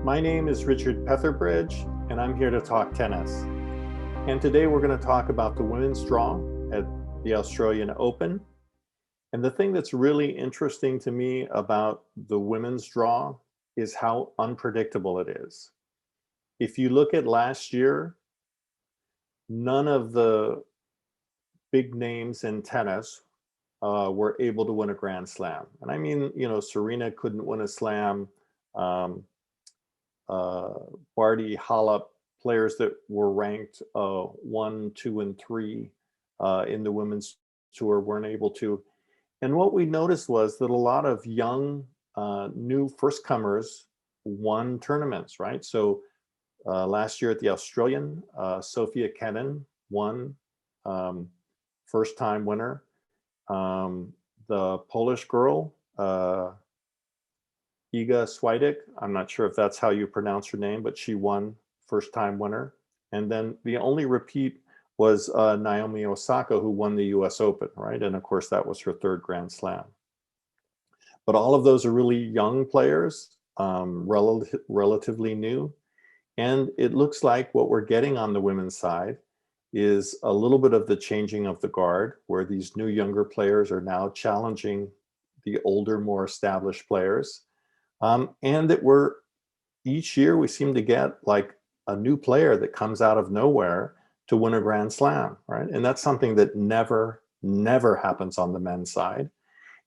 My name is Richard Petherbridge, and I'm here to talk tennis. And today we're going to talk about the women's draw at the Australian Open. And the thing that's really interesting to me about the women's draw is how unpredictable it is. If you look at last year, none of the big names in tennis were able to win a Grand Slam. And I mean, Serena couldn't win a slam. Um, Barty, Halep, players that were ranked 1, 2, and 3 in the women's tour weren't able to. And what we noticed was that a lot of young, new first comers won tournaments, right? So last year at the Australian, Sophia Kenin won, first time winner. The Polish girl, Iga Swiatek, I'm not sure if that's how you pronounce her name, but she won, first time winner. And then the only repeat was Naomi Osaka, who won the US Open, right? And of course, that was her third Grand Slam. But all of those are really young players, relatively new. And it looks like what we're getting on the women's side is a little bit of the changing of the guard, where these new younger players are now challenging the older, more established players. And that each year we seem to get like a new player that comes out of nowhere to win a Grand Slam, right? And that's something that never happens on the men's side.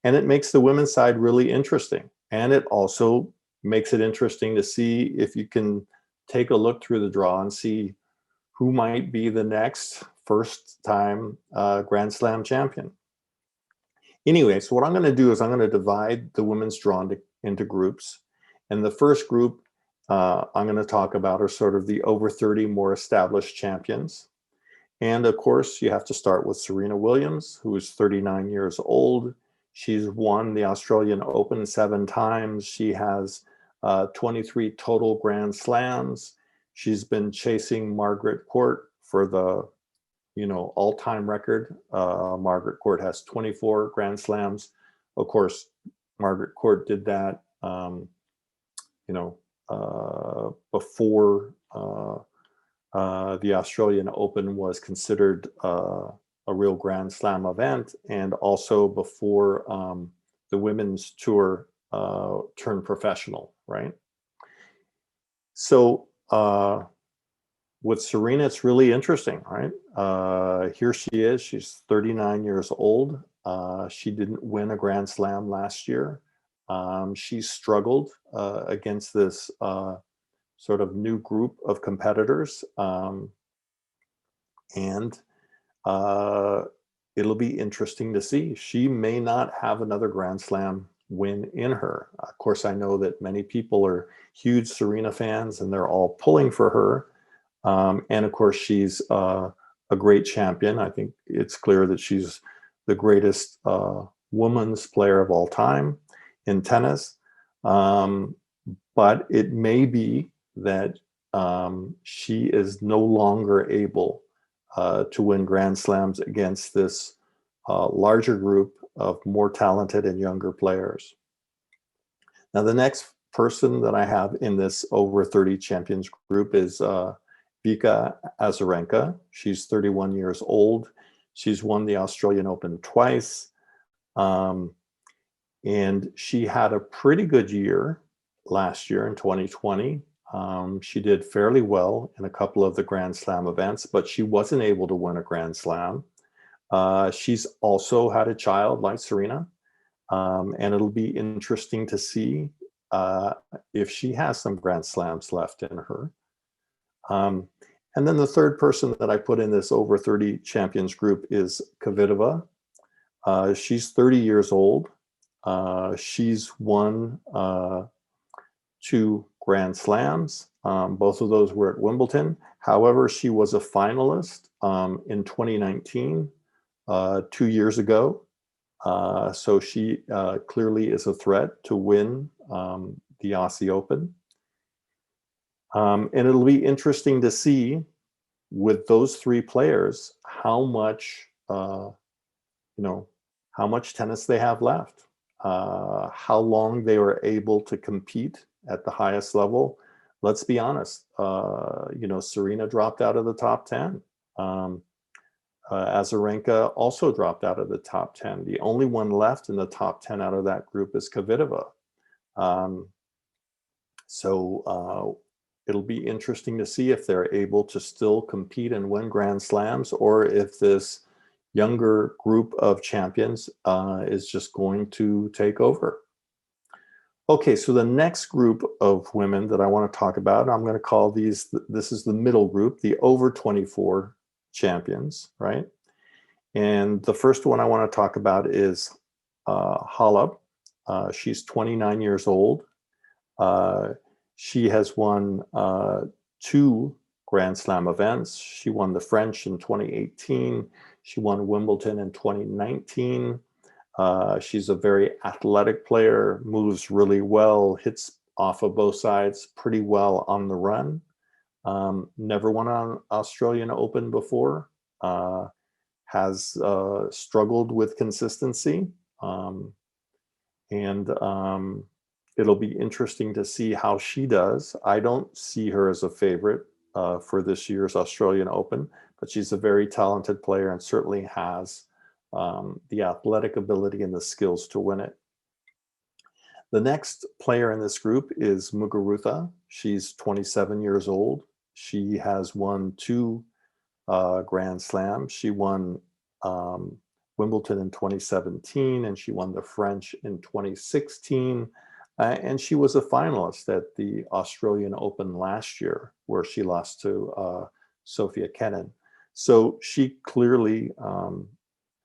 And it makes the women's side really interesting. And it also makes it interesting to see if you can take a look through the draw and see who might be the next first time Grand Slam champion. Anyway, so what I'm going to do is I'm going to divide the women's draw into groups. And the first group I'm going to talk about are sort of the over 30 more established champions. And of course, you have to start with Serena Williams, who is 39 years old. She's won the Australian Open 7 times. She has 23 total Grand Slams. She's been chasing Margaret Court for the all-time record. Margaret Court has 24 Grand Slams. Of course, Margaret Court did that, before the Australian Open was considered a real Grand Slam event, and also before the women's tour turned professional, right? So with Serena, it's really interesting, right? Here she is, she's 39 years old. She didn't win a Grand Slam last year. She struggled against this sort of new group of competitors. And it'll be interesting to see. She may not have another Grand Slam win in her. Of course, I know that many people are huge Serena fans and they're all pulling for her. And of course, she's a great champion. I think it's clear that she's the greatest women's player of all time in tennis. But it may be that she is no longer able to win Grand Slams against this larger group of more talented and younger players. Now, the next person that I have in this over 30 champions group is Vika Azarenka. She's 31 years old. She's won the Australian Open twice. And she had a pretty good year last year in 2020. She did fairly well in a couple of the Grand Slam events, but she wasn't able to win a Grand Slam. She's also had a child like Serena, and it'll be interesting to see if she has some Grand Slams left in her. And then the third person that I put in this over 30 champions group is Kvitova. She's 30 years old. She's won 2 Grand Slams. Both of those were at Wimbledon. However, she was a finalist in 2019, 2 years ago. So she clearly is a threat to win the Aussie Open. And it'll be interesting to see with those 3 players how much, how much tennis they have left, how long they were able to compete at the highest level. let's be honest, Serena dropped out of the top 10. Azarenka also dropped out of the top 10. The only one left in the top 10 out of that group is Kvitova. It'll be interesting to see if they're able to still compete and win Grand Slams, or if this younger group of champions is just going to take over. Okay, so the next group of women that I want to talk about, I'm going to call this is the middle group, the over 24 champions, right? And the first one I want to talk about is Halep. She's 29 years old. She has won 2 Grand Slam events. She won the French in 2018. She won Wimbledon in 2019. She's a very athletic player, moves really well, hits off of both sides pretty well on the run. Never won an Australian Open before. Has struggled with consistency. It'll be interesting to see how she does. I don't see her as a favorite for this year's Australian Open, but she's a very talented player and certainly has the athletic ability and the skills to win it. The next player in this group is Muguruza. She's 27 years old. She has won 2 Grand Slams. She won Wimbledon in 2017, and she won the French in 2016. And she was a finalist at the Australian Open last year, where she lost to Sofia Kenin. So she clearly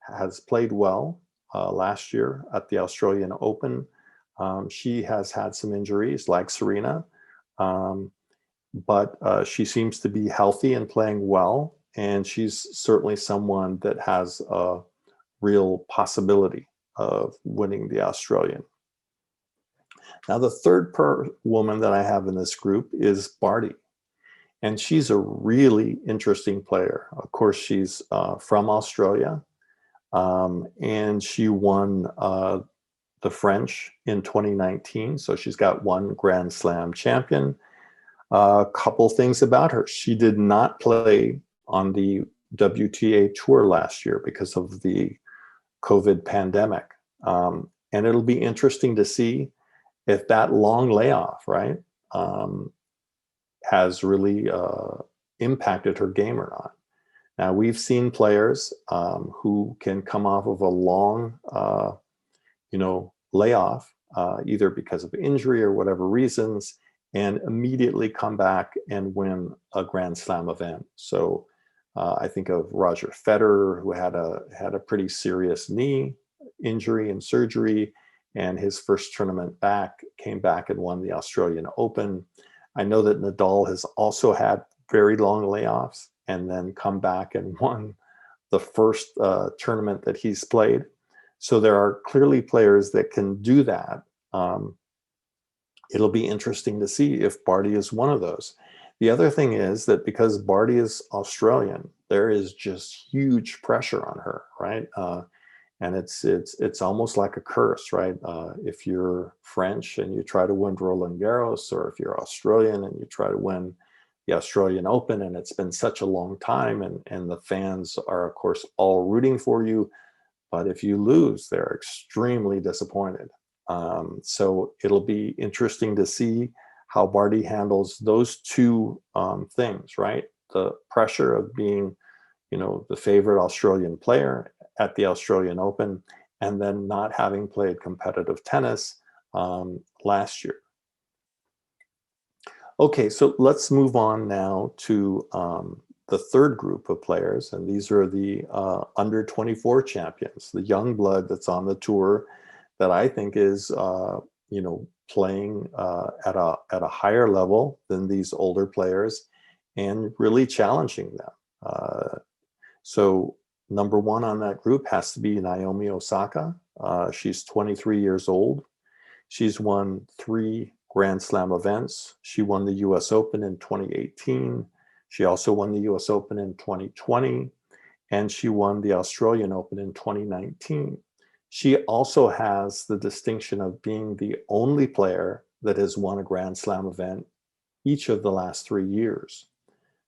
has played well last year at the Australian Open. She has had some injuries like Serena, but she seems to be healthy and playing well. And she's certainly someone that has a real possibility of winning the Australian. Now, the third woman that I have in this group is Barty. And she's a really interesting player. Of course, she's from Australia. And she won the French in 2019. So she's got 1 Grand Slam champion. A couple things about her. She did not play on the WTA Tour last year because of the COVID pandemic. And it'll be interesting to see if that long layoff, right, has really impacted her game or not. Now, we've seen players who can come off of a long, layoff, either because of injury or whatever reasons, and immediately come back and win a Grand Slam event. So I think of Roger Federer, who had a pretty serious knee injury and surgery, and his first tournament back came back and won the Australian Open. I know that Nadal has also had very long layoffs and then come back and won the first tournament that he's played. So there are clearly players that can do that. It'll be interesting to see if Barty is one of those. The other thing is that because Barty is Australian, there is just huge pressure on her, right? And it's almost like a curse, right? If you're French and you try to win Roland Garros, or if you're Australian and you try to win the Australian Open, and it's been such a long time, and the fans are, of course, all rooting for you, but if you lose, they're extremely disappointed. So it'll be interesting to see how Barty handles those 2 things, right? The pressure of being, the favorite Australian player at the Australian Open, and then not having played competitive tennis last year. Okay, so let's move on now to the third group of players, and these are the under 24 champions, the young blood that's on the tour that I think is, playing at a higher level than these older players and really challenging them. So number 1 on that group has to be Naomi Osaka. She's 23 years old. She's won 3 Grand Slam events. She won the US Open in 2018. She also won the US Open in 2020, and she won the Australian Open in 2019. She also has the distinction of being the only player that has won a Grand Slam event each of the last 3 years.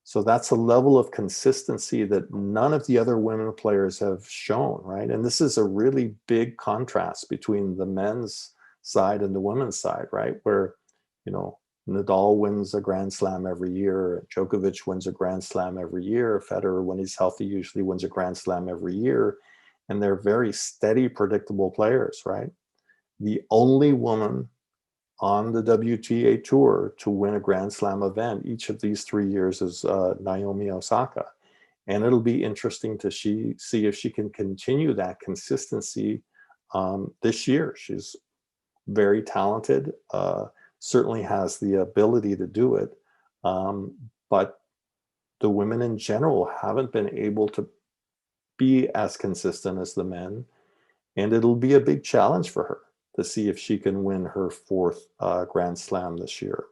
So that's a level of consistency that none of the other women players have shown, right? And this is a really big contrast between the men's side and the women's side, right? Where, you know, Nadal wins a Grand Slam every year, Djokovic wins a Grand Slam every year, Federer, when he's healthy, usually wins a Grand Slam every year. And they're very steady, predictable players, right? The only woman on the WTA tour to win a Grand Slam event each of these 3 years is Naomi Osaka. And it'll be interesting to see if she can continue that consistency this year. She's very talented, certainly has the ability to do it. But the women in general haven't been able to be as consistent as the men. And it'll be a big challenge for her to see if she can win her 4th Grand Slam this year.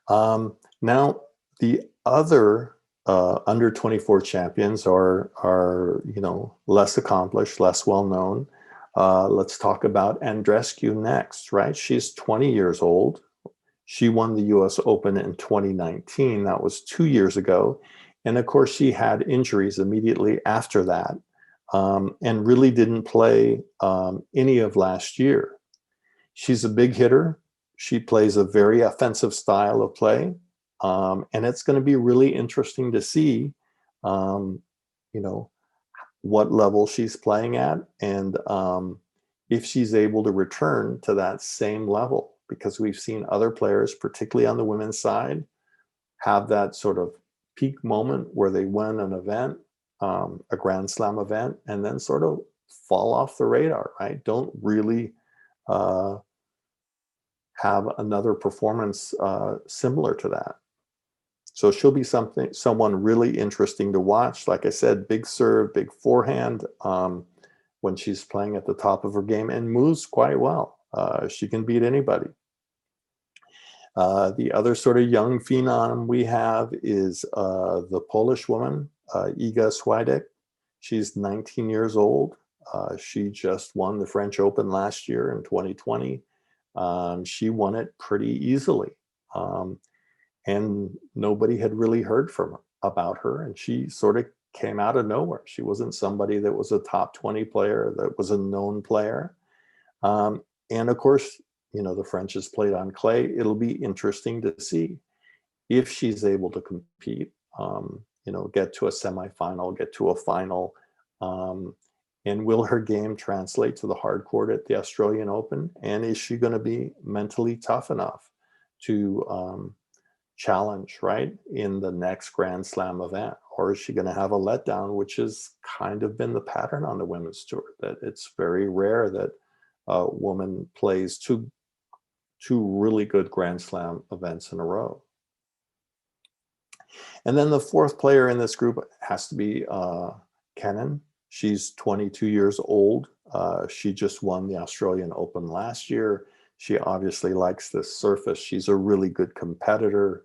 Now, the other under 24 champions are you know, less accomplished, less well known. Let's talk about Andreescu next, right? She's 20 years old. She won the US Open in 2019. That was 2 years ago. And of course, she had injuries immediately after that, and really didn't play any of last year. She's a big hitter. She plays a very offensive style of play. And it's going to be really interesting to see, you know, what level she's playing at, and if she's able to return to that same level, because we've seen other players, particularly on the women's side, have that sort of peak moment where they win an event, a Grand Slam event, and then sort of fall off the radar, right? Don't really have another performance similar to that. So she'll be someone really interesting to watch. Like I said, big serve, big forehand when she's playing at the top of her game, and moves quite well. She can beat anybody. The other sort of young phenom we have is the Polish woman, Iga Swiatek. She's 19 years old. She just won the French Open last year in 2020. She won it pretty easily. And nobody had really heard about her. And she sort of came out of nowhere. She wasn't somebody that was a top 20 player, that was a known player. And of course, you know, the French has played on clay. It'll be interesting to see if she's able to compete, you know, get to a semifinal, get to a final. And will her game translate to the hard court at the Australian Open? And is she going to be mentally tough enough to challenge, right, in the next Grand Slam event? Or is she going to have a letdown, which has kind of been the pattern on the women's tour, that it's very rare that a woman plays two really good Grand Slam events in a row. And then the 4th player in this group has to be Kenin. She's 22 years old. She just won the Australian Open last year. She obviously likes this surface. She's a really good competitor.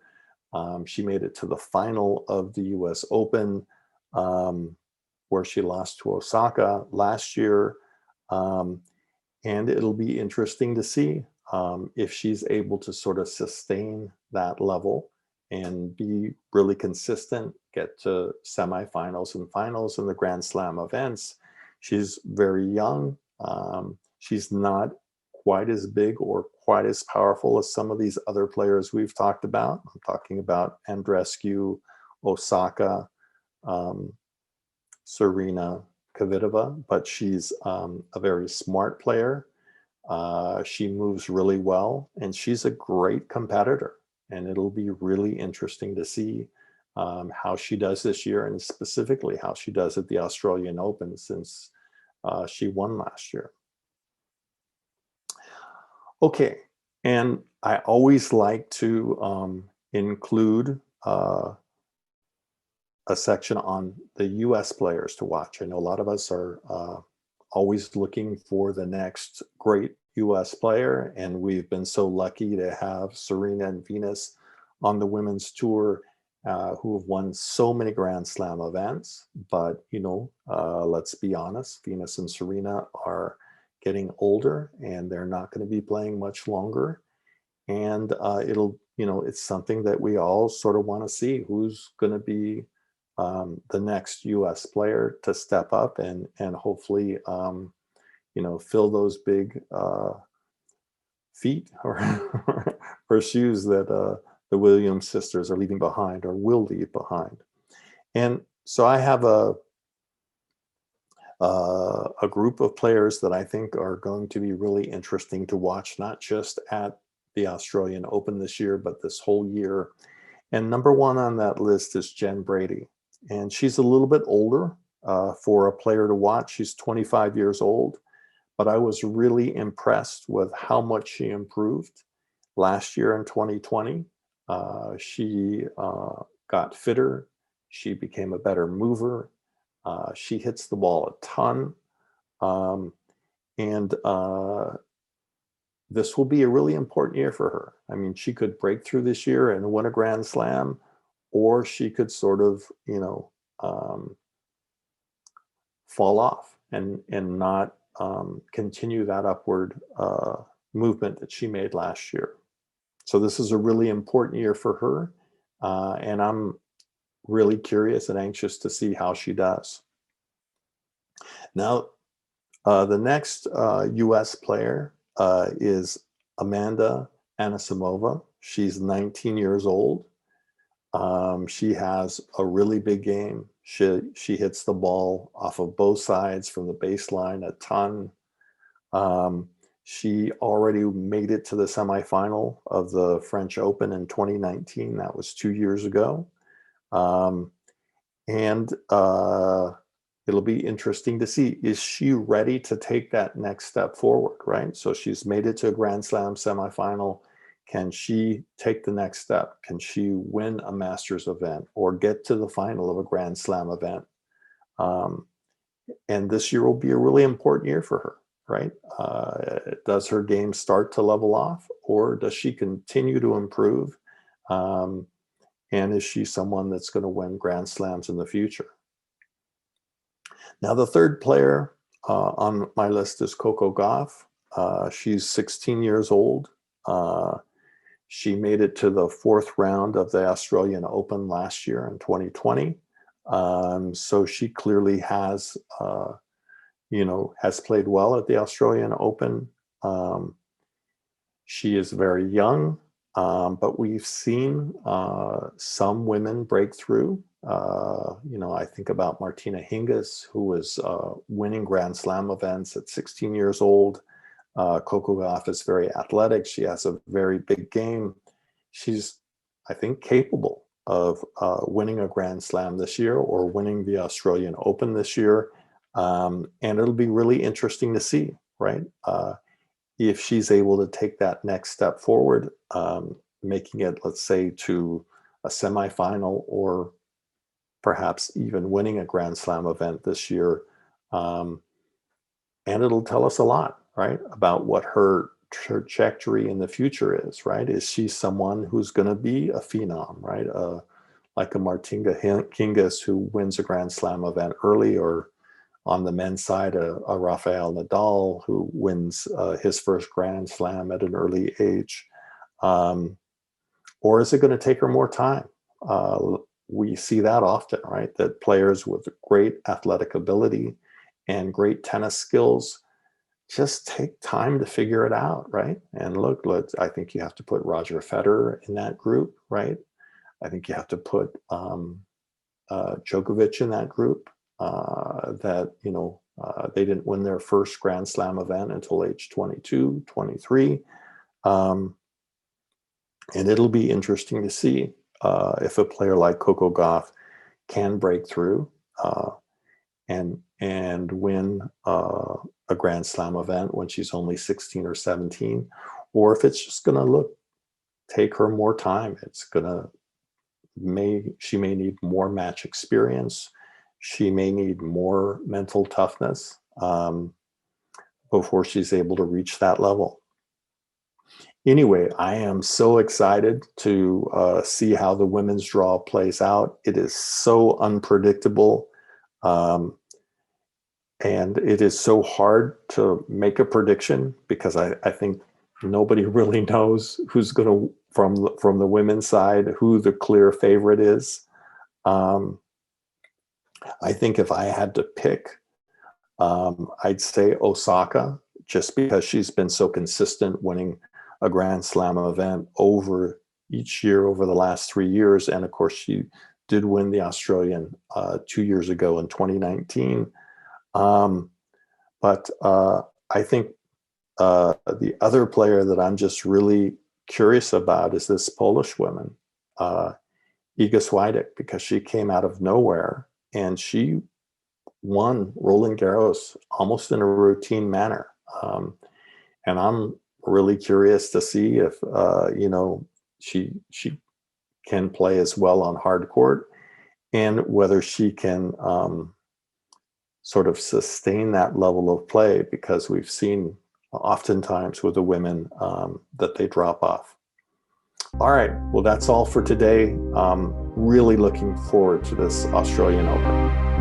She made it to the final of the US Open, where she lost to Osaka last year. And it'll be interesting to see if she's able to sort of sustain that level and be really consistent, get to semifinals and finals in the Grand Slam events. She's very young. She's not quite as big or quite as powerful as some of these other players we've talked about. I'm talking about Andreescu, Osaka, Serena, Kvitova, but she's a very smart player. She moves really well, and she's a great competitor. And it'll be really interesting to see how she does this year, and specifically how she does at the Australian Open, since she won last year. Okay, and I always like to include a section on the US players to watch. I know a lot of us are always looking for the next great US player, and we've been so lucky to have Serena and Venus on the women's tour, who have won so many Grand Slam events. But, you know, let's be honest, Venus and Serena are getting older, and they're not going to be playing much longer. and it'll, it's something that we all sort of want to see who's going to be the next U.S. player to step up and hopefully, fill those big feet or shoes that the Williams sisters are leaving behind or will leave behind. And so I have a group of players that I think are going to be really interesting to watch, not just at the Australian Open this year, but this whole year. And number one on that list is Jen Brady. And she's a little bit older for a player to watch. She's 25 years old, but I was really impressed with how much she improved last year in 2020. She got fitter. She became a better mover. She hits the ball a ton. And this will be a really important year for her. I mean, she could break through this year and win a Grand Slam, or she could sort of, fall off and not continue that upward movement that she made last year. So this is a really important year for her. And I'm really curious and anxious to see how she does. Now, the next US player is Amanda Anisimova. She's 19 years old. She has a really big game. She hits the ball off of both sides from the baseline a ton. She already made it to the semifinal of the French Open in 2019. That was 2 years ago. And it'll be interesting to see, is she ready to take that next step forward, right? So she's made it to a Grand Slam semifinal. Can she take the next step? Can she win a Masters event or get to the final of a Grand Slam event? And this year will be a really important year for her, right? Does her game start to level off, or does she continue to improve? And is she someone that's going to win Grand Slams in the future? Now, the third player on my list is Coco Gauff. She's 16 years old. She made it to the fourth round of the Australian Open last year in 2020. So she clearly has, has played well at the Australian Open. She is very young, but we've seen some women break through. I think about Martina Hingis, who was winning Grand Slam events at 16 years old. Coco Gauff is very athletic. She has a very big game. She's, I think, capable of winning a Grand Slam this year or winning the Australian Open this year. And it'll be really interesting to see, right? If she's able to take that next step forward, making it, let's say, to a semifinal or perhaps even winning a Grand Slam event this year. And it'll tell us a lot, right, about what her trajectory in the future is, right? Is she someone who's going to be a phenom, right? Like a Martina Hingis who wins a Grand Slam event early, or on the men's side, a Rafael Nadal who wins his first Grand Slam at an early age? Or is it going to take her more time? We see that often, right? That players with great athletic ability and great tennis skills just take time to figure it out, right? And look, I think you have to put Roger Federer in that group, right? I think you have to put Djokovic in that group. That they didn't win their first Grand Slam event until age 22, 23. And it'll be interesting to see if a player like Coco Gauff can break through and win a Grand Slam event when she's only 16 or 17, or if it's just going to take her more time. It's she may need more match experience. She may need more mental toughness before she's able to reach that level. Anyway, I am so excited to see how the women's draw plays out. It is so unpredictable. And it is so hard to make a prediction because I think Nobody really knows who's going to, from the women's side, who the clear favorite is. Um, I think if I had to pick, I'd say Osaka, just because she's been so consistent winning a Grand Slam event over each year over the last 3 years. And of course, she did win the Australian 2 years ago in 2019. But I think the other player that I'm just really curious about is this Polish woman, Iga Swiatek, because she came out of nowhere and she won Roland Garros almost in a routine manner. And I'm really curious to see if she can play as well on hard court, and whether she can sort of sustain that level of play, because we've seen oftentimes with the women that they drop off. All right, well, that's all for today. Really looking forward to this Australian Open.